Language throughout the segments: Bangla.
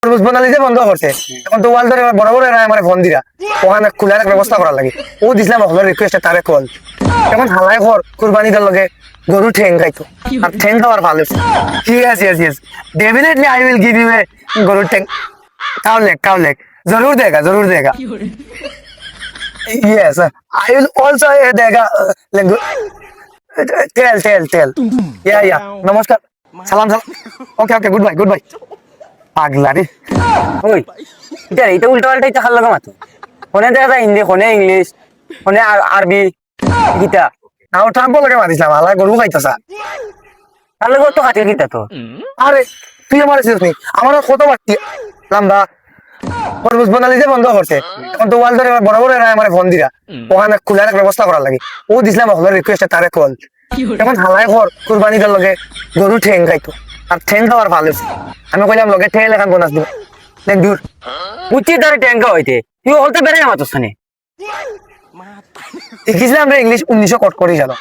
তরমুজ বানালি যে বন্ধ করছে এখন তো ওয়াল ধরে বড় বড় এরা আমার ফোন দিরা ওখানে খোলার একটা ব্যবস্থা করার লাগে ও দিছিলাম আপনার রিকোয়েস্টে তারে কল এখন হালাই ঘর কুরবানিদের লগে গরু ঠেং খাইতো আর ঠেং খাওয়ার ভালো yes yes yes definitely I will give you a গরুর ঠেং কাউ লেগ জরুর দেगा yes I will also देगा टेल या नमस्कार সালাম ওকে গুড বাই পাগলা রে ওই এটা উল্টা পাল্টা এটা খাল লাগা মাতো কোনে দেখা যায় হিন্দি কোনে ইংলিশ কোনে আরবি গীতা নাও ট্রাম্প লাগে মারিছিলাম আলা গরু খাইতাছা তাহলে কত খাতির গীতা তো আরে তুই আমার চিনিস নি আমার কত বাড়তি লাম্বা তরমুজ বানালি যে বন্ধ করছে এখন তো ওয়াল ধরে বড় বড় এরা আমার ফোন দিরা ওখানে খোলার একটা ব্যবস্থা করার লাগে ও দিছিলাম আপনার রিকোয়েস্টে তারে কল এখন হালাই ঘর কুরবানিদের লগে গরু ঠেং খাইতো আর ঠেং খাওয়ার ভালো আমি কইলাম লগে ঠেং লেখান বোনাস দিব দেখ দূর উচিত ধরে ট্যাঙ্কা হইতে তুই হলতে বেড়ে মাতো সানে শিখিছিলাম রে ইংলিশ 1900 কট করি জানো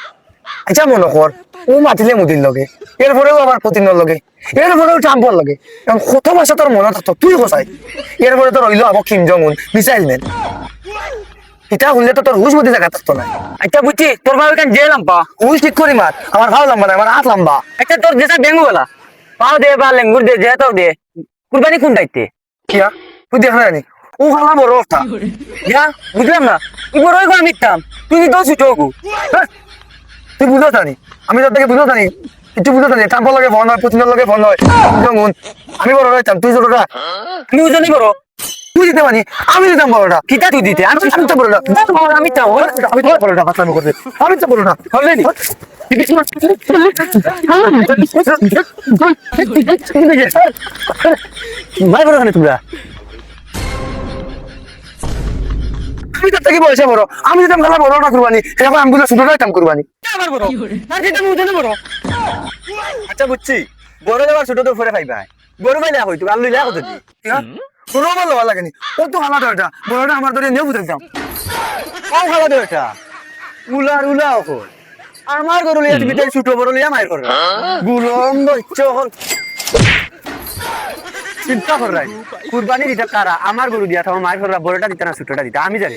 আচ্ছা মনে কর ও মাতিলে মুদির লগে এরপরেও আবার পুতিনের লগে এরপরেও ট্রাম্পর লগে এখন কত ভাষা তোর মনে থাকতো তুই কোথায় এরপরে তো রইলো আবার কিম জং উন মিসাইল ম্যান এটা হলে তো তোর হুশ বুদ্ধি জায়গা থাকতো না আচ্ছা বুঝছি তোর ভাবে কেন জে লম্বা হুশ ঠিক করি মার আমার ভালো লম্বা না আমার হাত লম্বা একটা তোর যেটা ডেঙ্গু বলা পাও দে বা লেঙ্গুর দে যেটা দে কুরবানি কোন দায়িত্বে কিয়া তুই দেখ না নি ও হালা বড় অবস্থা ইয়া বুঝলাম না তুই বড়ই করে মিথ্যাম তুই তো ছুটকু তুই বুঝো জানি আমি তোর থেকে বুঝো জানি কিছু বুঝো জানি ট্রাম্পর লগে ফোন হয় পুতিনের লগে ফোন হয় কিম জং উন আমি বড় রইতাম তুই ছোটটা তুই ওজনই বড় তুই দিতে মানি আমি দিতাম বড়টা কিতা তুই দিতে আমি আমি তো বড়টা আমি তো আমি তো বড়টা ফাসলামি করতে আমি তো বড়টা হলে নি ভাই বড় খানে তোমরা আমি তার থেকে বয়সে বড় আমি দিতাম খেলা বড়টা কুরবানি এখন আমি বুঝলাম ছোটটা দিতাম কুরবানি আমার বড় আর যেটা ওজনে বড় আচ্ছা বুঝছি বড় যাবার ছোট তো ফরে পাইবা বড় পাইলে হইতো আলু লিয়া কত দি কোনো ভালো লাগেনি ও তো হালা এটা বড়টা আমার ধরে নিয়ে বুঝে যাও কম খাওয়া দে এটা উলা ওখন আমার গরু লিয়া তুমি তাই ছোট বড় লিয়া মাইর করে গুলন্দ ইচ্ছা হল চিন্তা কর রাই কুরবানি দিতে কারা আমার গরু দিয়া তোমার মায়ের ঘর বড়টা দিতে না ছোটটা দিতে আমি জানি